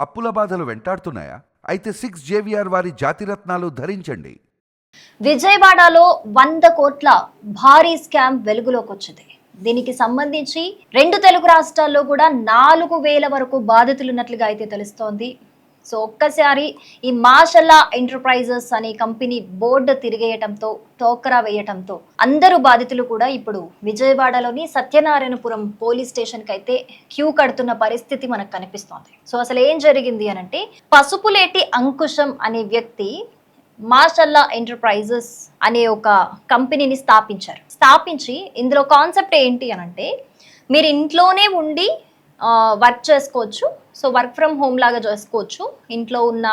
అప్పుల బాధలు వెంటాడుతున్నాయా? అయితే 6 జేవిఆర్ వారి జాతిరత్నాలు ధరించండి. విజయవాడలో 100 కోట్ల భారీ స్కామ్ వెలుగులోకి వచ్చింది. దీనికి సంబంధించి 2 తెలుగు రాష్ట్రాల్లో కూడా 4,000 వరకు బాధితులు ఉన్నట్లుగా అయితే తెలుస్తోంది. సో ఒక్కసారి ఈ మాషల్లా ఎంటర్ప్రైజెస్ అనే కంపెనీ బోర్డు తిరిగేయటంతో, టోకరా వేయటంతో అందరూ బాధితులు కూడా ఇప్పుడు విజయవాడలోని సత్యనారాయణపురం పోలీస్ స్టేషన్కి అయితే క్యూ కడుతున్న పరిస్థితి మనకు కనిపిస్తోంది. సో అసలు ఏం జరిగింది అనంటే, పసుపులేటి అంకుశం అనే వ్యక్తి మాషల్లా ఎంటర్ప్రైజెస్ అనే ఒక కంపెనీని స్థాపించి ఇందులో కాన్సెప్ట్ ఏంటి అనంటే, మీరు ఇంట్లోనే ఉండి వర్క్ చేసుకోవచ్చు. సో వర్క్ ఫ్రమ్ హోమ్ లాగా చేసుకోవచ్చు. ఇంట్లో ఉన్న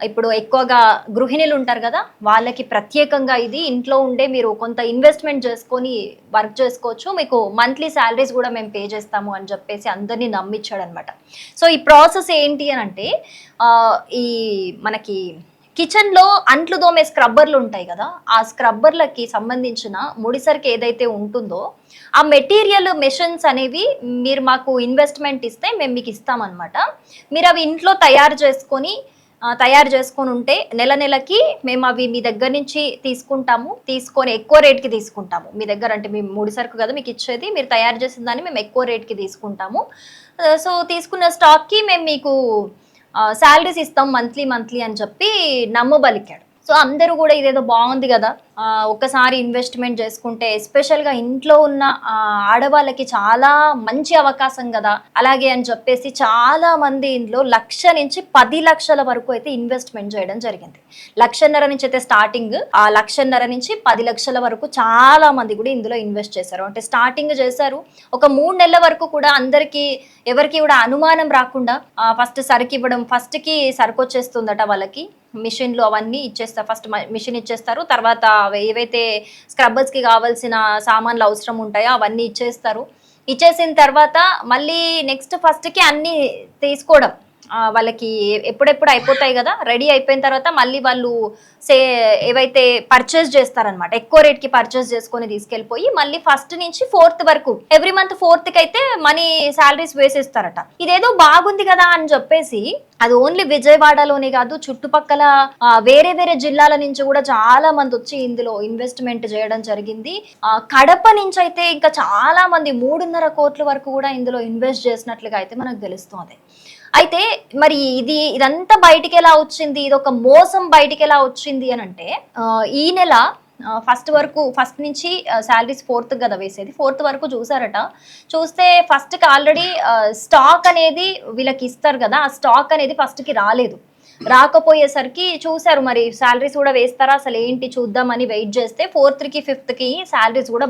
ఇప్పుడు ఎక్కువగా గృహిణులు ఉంటారు కదా, వాళ్ళకి ప్రత్యేకంగా ఇది ఇంట్లో ఉండే మీరు కొంత ఇన్వెస్ట్మెంట్ చేసుకొని వర్క్ చేసుకోవచ్చు, మీకు మంత్లీ శాలరీస్ కూడా మేము పే చేస్తాము అని చెప్పేసి అందరినీ నమ్మించాడు అనమాట. సో ఈ ప్రాసెస్ ఏంటి అని అంటే, ఈ మనకి కిచెన్లో అంట్లు దోమే స్క్రబ్బర్లు ఉంటాయి కదా, ఆ స్క్రబ్బర్లకి సంబంధించిన ముడిసరికి ఏదైతే ఉంటుందో ఆ మెటీరియల్ మెషిన్స్ అనేవి మీరు మాకు ఇన్వెస్ట్మెంట్ ఇస్తే మేము మీకు ఇస్తామన్నమాట. మీరు అవి ఇంట్లో తయారు చేసుకొని ఉంటే నెలకి మేము అవి మీ దగ్గర నుంచి తీసుకొని ఎక్కువ రేట్కి తీసుకుంటాము. మీ దగ్గర అంటే మేము ముడిసరుకు కదా మీకు ఇచ్చేది, మీరు తయారు చేసిన దాన్ని మేము ఎక్కువ రేట్కి తీసుకుంటాము. సో తీసుకున్న స్టాక్కి మేము మీకు శాలరీస్ ఇస్తాం మంత్లీ అని చెప్పి నమ్మబలికాడు. సో అందరూ కూడా ఇదేదో బాగుంది కదా, ఒక్కసారి ఇన్వెస్ట్మెంట్ చేసుకుంటే ఎస్పెషల్గా ఇంట్లో ఉన్న ఆడవాళ్ళకి చాలా మంచి అవకాశం కదా, అలాగే అని చెప్పేసి చాలా మంది ఇందులో 1,00,000 నుంచి 10 లక్షల వరకు అయితే ఇన్వెస్ట్మెంట్ చేయడం జరిగింది. 1,50,000 నుంచి అయితే స్టార్టింగ్, ఆ 1,50,000 నుంచి 10 లక్షల వరకు చాలా మంది కూడా ఇందులో ఇన్వెస్ట్ చేశారు. అంటే స్టార్టింగ్ చేశారు, ఒక 3 నెలల వరకు కూడా అందరికి ఎవరికి కూడా అనుమానం రాకుండా ఫస్ట్ సరుకు ఇవ్వడం, ఫస్ట్కి సరుకు వచ్చేస్తుందట వాళ్ళకి, మిషన్లు అవన్నీ ఇచ్చేస్తారు. ఫస్ట్ మిషన్ ఇచ్చేస్తారు, తర్వాత ఏవైతే స్క్రబ్బర్స్కి కావాల్సిన సామాన్లు అవసరం ఉంటాయో అవన్నీ ఇచ్చేసిన తర్వాత మళ్ళీ నెక్స్ట్ ఫస్ట్కి అన్నీ తీసుకోవడం, వాళ్ళకి ఎప్పుడెప్పుడు అయిపోతాయి కదా, రెడీ అయిపోయిన తర్వాత మళ్ళీ వాళ్ళు ఏవైతే పర్చేస్ చేస్తారనమాట, ఎక్కువ రేట్కి పర్చేస్ చేసుకొని తీసుకెళ్ళిపోయి మళ్ళీ ఫస్ట్ నుంచి 4th వరకు ఎవ్రీ మంత్ 4th అయితే మనీ శాలరీస్ వేసేస్తారట. ఇదేదో బాగుంది కదా అని చెప్పేసి, అది ఓన్లీ విజయవాడలోనే కాదు, చుట్టుపక్కల వేరే జిల్లాల నుంచి కూడా చాలా మంది వచ్చి ఇందులో ఇన్వెస్ట్మెంట్ చేయడం జరిగింది. కడప నుంచి అయితే ఇంకా చాలా మంది 3.5 కోట్ల వరకు కూడా ఇందులో ఇన్వెస్ట్ చేసినట్లుగా అయితే మనకు తెలుస్తుంది. అయితే మరి ఇదంతా బయటికి ఎలా వచ్చింది, ఇది ఒక మోసం బయటికి ఎలా వచ్చింది అని అంటే, ఈ నెల ఫస్ట్ నుంచి శాలరీస్ 4th కదా వేసేది, 4th వరకు చూస్తే ఫస్ట్కి ఆల్రెడీ స్టాక్ అనేది వీళ్ళకి ఇస్తారు కదా, ఆ స్టాక్ అనేది ఫస్ట్కి రాకపోయేసరికి చూసారు మరి శాలరీస్ కూడా వేస్తారా అసలు ఏంటి చూద్దామని వెయిట్ చేస్తే 4th, 5th శాలరీస్ కూడా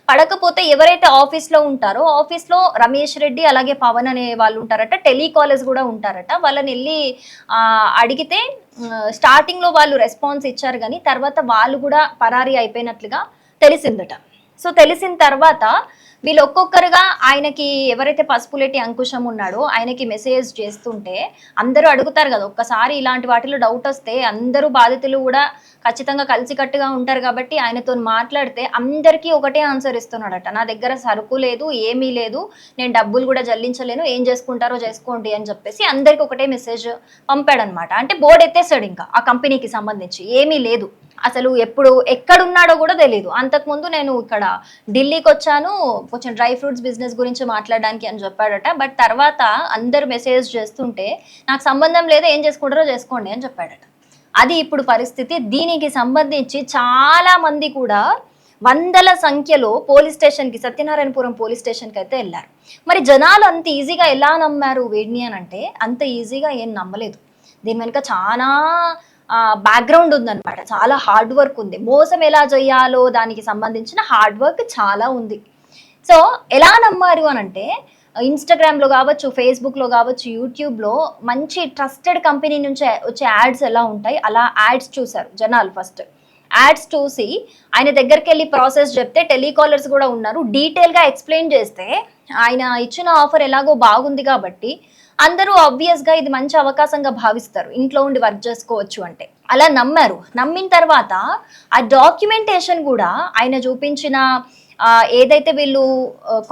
పడకపోతే ఎవరైతే ఆఫీస్లో ఉంటారో, ఆఫీస్లో రమేష్ రెడ్డి అలాగే పవన్ అనే వాళ్ళు ఉంటారట, టెలికాలర్స్ కూడా ఉంటారట, వాళ్ళని వెళ్ళి అడిగితే స్టార్టింగ్లో వాళ్ళు రెస్పాన్స్ ఇచ్చారు, కానీ తర్వాత వాళ్ళు కూడా పరారీ అయిపోయినట్లుగా తెలిసిందట. సో తెలిసిన తర్వాత వీళ్ళు ఒక్కొక్కరుగా ఆయనకి, ఎవరైతే పసుపులేటి అంకుశం ఉన్నాడో ఆయనకి మెసేజ్ చేస్తుంటే అందరూ అడుగుతారు కదా, ఒక్కసారి ఇలాంటి వాటిలో డౌట్ వస్తే అందరూ బాధితులు కూడా ఖచ్చితంగా కలిసికట్టుగా ఉంటారు కాబట్టి ఆయనతో మాట్లాడితే అందరికీ ఒకటే ఆన్సర్ ఇస్తున్నాడట, నా దగ్గర సరుకు లేదు, ఏమీ లేదు, నేను డబ్బులు కూడా చెల్లించలేను, ఏం చేసుకుంటారో చేసుకోండి అని చెప్పేసి అందరికి ఒకటే మెసేజ్ పంపాడనమాట. అంటే బోర్డు ఎత్తేసాడు, ఇంకా ఆ కంపెనీకి సంబంధించి ఏమీ లేదు, అసలు ఎక్కడున్నాడో కూడా తెలియదు. అంతకుముందు నేను ఇక్కడ ఢిల్లీకి వచ్చాను కొంచెం డ్రై ఫ్రూట్స్ బిజినెస్ గురించి మాట్లాడడానికి అని చెప్పాడట. బట్ తర్వాత అందరు మెసేజ్ చేస్తుంటే నాకు సంబంధం లేదు, ఏం చేసుకుంటారో చేసుకోండి అని చెప్పాడట. అది ఇప్పుడు పరిస్థితి. దీనికి సంబంధించి చాలా మంది కూడా వందల సంఖ్యలో పోలీస్ స్టేషన్కి, సత్యనారాయణపురం పోలీస్ స్టేషన్కి అయితే వెళ్ళారు. మరి జనాలు అంత ఈజీగా ఎలా నమ్మారు వీడిని అని అంటే, అంత ఈజీగా ఏం నమ్మలేదు. దీని వెనుక చాలా బ్యాక్గ్రౌండ్ ఉందన్నమాట, చాలా హార్డ్ వర్క్ ఉంది. మోసం ఎలా చేయాలో దానికి సంబంధించిన హార్డ్ వర్క్ చాలా ఉంది. సో ఎలా నమ్మారు అని అంటే, ఇన్స్టాగ్రామ్లో కావచ్చు, ఫేస్బుక్లో కావచ్చు, యూట్యూబ్లో మంచి ట్రస్టెడ్ కంపెనీ నుంచి వచ్చే యాడ్స్ ఎలా ఉంటాయి అలా యాడ్స్ చూశారు జనాలు. ఫస్ట్ యాడ్స్ చూసి ఆయన దగ్గరికి వెళ్ళి ప్రాసెస్ చెప్తే, టెలికాలర్స్ కూడా ఉన్నారు, డీటెయిల్గా ఎక్స్ప్లెయిన్ చేస్తే ఆయన ఇచ్చిన ఆఫర్ ఎలాగో బాగుంది కాబట్టి అందరూ ఆబ్వియస్గా ఇది మంచి అవకాశంగా భావిస్తారు, ఇంట్లో ఉండి వర్క్ చేసుకోవచ్చు అంటే. అలా నమ్మారు. నమ్మిన తర్వాత ఆ డాక్యుమెంటేషన్ కూడా ఆయన చూపించిన ఏదైతే వీళ్ళు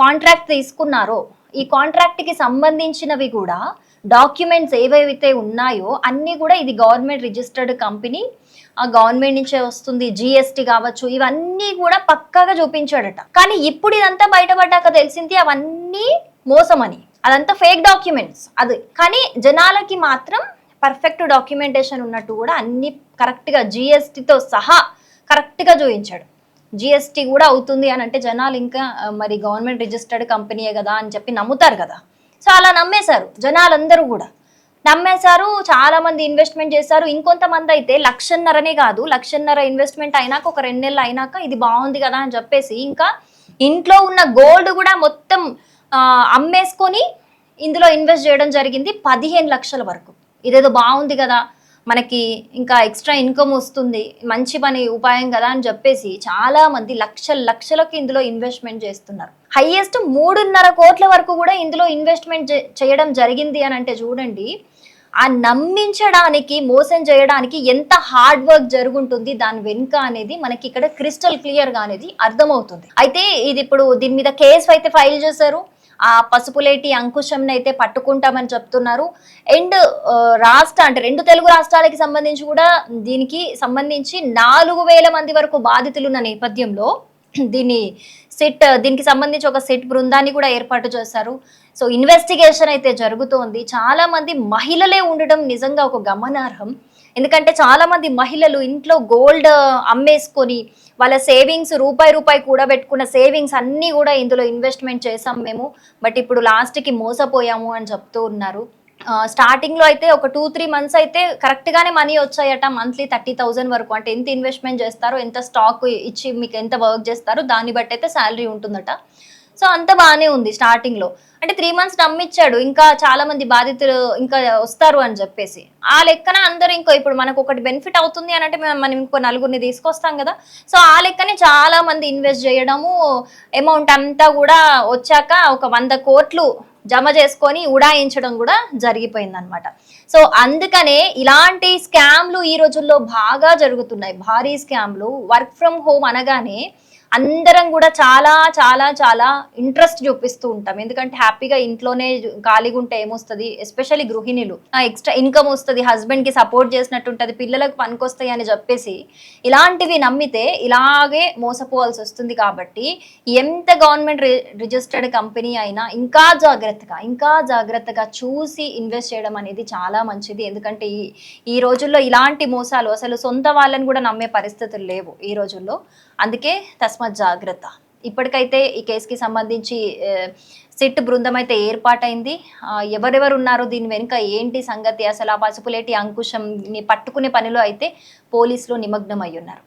కాంట్రాక్ట్ తీసుకున్నారో ఈ కాంట్రాక్ట్కి సంబంధించినవి కూడా డాక్యుమెంట్స్ ఏవైతే ఉన్నాయో అన్నీ కూడా ఇది గవర్నమెంట్ రిజిస్టర్డ్ కంపెనీ, ఆ గవర్నమెంట్ నుంచే వస్తుంది, జిఎస్టీ కావచ్చు, ఇవన్నీ కూడా పక్కాగా చూపించాడట. కానీ ఇప్పుడు ఇదంతా బయటపడ్డాక తెలిసింది అవన్నీ మోసమని, అదంతా ఫేక్ డాక్యుమెంట్స్ అది. కానీ జనాలకి మాత్రం పర్ఫెక్ట్ డాక్యుమెంటేషన్ ఉన్నట్టు కూడా అన్ని కరెక్ట్గా జిఎస్టీతో సహా కరెక్ట్గా చూపించాడు. జిఎస్టీ కూడా అవుతుంది అని అంటే జనాలు ఇంకా మరి గవర్నమెంట్ రిజిస్టర్డ్ కంపెనీయే కదా అని చెప్పి నమ్ముతారు కదా. సో అలా నమ్మేశారు జనాలందరూ కూడా, నమ్మేశారు. చాలా మంది ఇన్వెస్ట్మెంట్ చేశారు. ఇంకొంతమంది అయితే 1,50,000 కాదు, 1,50,000 ఇన్వెస్ట్మెంట్ అయినాక ఒక 2 నెలలు అయినాక ఇది బాగుంది కదా అని చెప్పేసి ఇంకా ఇంట్లో ఉన్న గోల్డ్ కూడా మొత్తం అమ్మేసుకొని ఇందులో ఇన్వెస్ట్ చేయడం జరిగింది 15 లక్షల వరకు. ఇదేదో బాగుంది కదా, మనకి ఇంకా ఎక్స్ట్రా ఇన్కమ్ వస్తుంది, మంచి పని ఉపాయం కదా అని చెప్పేసి చాలా మంది లక్షలకు ఇందులో ఇన్వెస్ట్మెంట్ చేస్తున్నారు. హైయెస్ట్ 3.5 కోట్ల వరకు కూడా ఇందులో ఇన్వెస్ట్మెంట్ చేయడం జరిగింది అని అంటే చూడండి, ఆ నమ్మించడానికి, మోసం చేయడానికి ఎంత హార్డ్ వర్క్ జరుగుంటుంది దాని వెనుక అనేది మనకి ఇక్కడ క్రిస్టల్ క్లియర్ గా అనేది అర్థమవుతుంది. అయితే ఇది ఇప్పుడు దీని మీద కేసు అయితే ఫైల్ చేశారు. ఆ పసుపులేటి అంకుశంని అయితే పట్టుకుంటామని చెప్తున్నారు. అండ్ అంటే 2 తెలుగు రాష్ట్రాలకి సంబంధించి కూడా దీనికి సంబంధించి 4,000 మంది వరకు బాధితులున్న నేపథ్యంలో దీనికి సంబంధించి ఒక సిట్ బృందాన్ని కూడా ఏర్పాటు చేశారు. సో ఇన్వెస్టిగేషన్ అయితే జరుగుతోంది. చాలా మంది మహిళలే ఉండడం నిజంగా ఒక గమనార్హం. ఎందుకంటే చాలా మంది మహిళలు ఇంట్లో గోల్డ్ అమ్మేసుకొని వాళ్ళ సేవింగ్స్ రూపాయి కూడబెట్టుకున్న సేవింగ్స్ అన్నీ కూడా ఇందులో ఇన్వెస్ట్మెంట్ చేసాం మేము, బట్ ఇప్పుడు లాస్ట్కి మోసపోయాము అని చెప్తూ ఉన్నారు. స్టార్టింగ్లో అయితే ఒక 2-3 మంత్స్ అయితే కరెక్ట్గానే మనీ వచ్చాయట, మంత్లీ 30,000 వరకు. అంటే ఎంత ఇన్వెస్ట్మెంట్ చేస్తారో, ఎంత స్టాక్ ఇచ్చి మీకు ఎంత వర్క్ చేస్తారో దాన్ని బట్టి అయితే శాలరీ ఉంటుందట. సో అంత బాగానే ఉంది స్టార్టింగ్లో. అంటే 3 మంత్స్ నమ్మిచ్చాడు, ఇంకా చాలా మంది బాధితులు ఇంకా వస్తారు అని చెప్పేసి. ఆ లెక్కన అందరూ ఇప్పుడు మనకు ఒకటి బెనిఫిట్ అవుతుంది అని అంటే మనం ఇంకో 4గురిని తీసుకొస్తాం కదా. సో ఆ లెక్కనే చాలా మంది ఇన్వెస్ట్ చేయడము, అమౌంట్ అంతా కూడా వచ్చాక ఒక 100 కోట్లు జమ చేసుకొని ఉడాయించడం కూడా జరిగిపోయిందనమాట. సో అందుకనే ఇలాంటి స్కామ్లు ఈ రోజుల్లో బాగా జరుగుతున్నాయి, భారీ స్కామ్లు. వర్క్ ఫ్రమ్ హోమ్ అనగానే అందరం కూడా చాలా చాలా చాలా ఇంట్రెస్ట్ చూపిస్తూ ఉంటాం. ఎందుకంటే హ్యాపీగా ఇంట్లోనే ఖాళీగా ఉంటే ఏమొస్తుంది, ఎస్పెషల్లీ గృహిణులు ఎక్స్ట్రా ఇన్కమ్ వస్తుంది, హస్బెండ్ కి సపోర్ట్ చేసినట్టు ఉంటుంది, పిల్లలకు పనికొస్తాయి అని చెప్పేసి ఇలాంటివి నమ్మితే ఇలాగే మోసపోవాల్సి వస్తుంది. కాబట్టి ఎంత గవర్నమెంట్ రిజిస్టర్డ్ కంపెనీ అయినా ఇంకా జాగ్రత్తగా చూసి ఇన్వెస్ట్ చేయడం అనేది చాలా మంచిది. ఎందుకంటే ఈ రోజుల్లో ఇలాంటి మోసాలు అసలు సొంత వాళ్ళని కూడా నమ్మే పరిస్థితులు లేవు ఈ రోజుల్లో. అందుకే తస్మత్ జాగ్రత్త. ఇప్పటికైతే ఈ కేసుకి సంబంధించి సిట్ బృందం అయితే ఏర్పాటైంది. ఎవరెవరు ఉన్నారో దీని వెనుక ఏంటి సంగతి, అసలు ఆ పసుపులేటి అంకుశంని పట్టుకునే పనిలో అయితే పోలీసులు నిమగ్నం అయ్యున్నారు.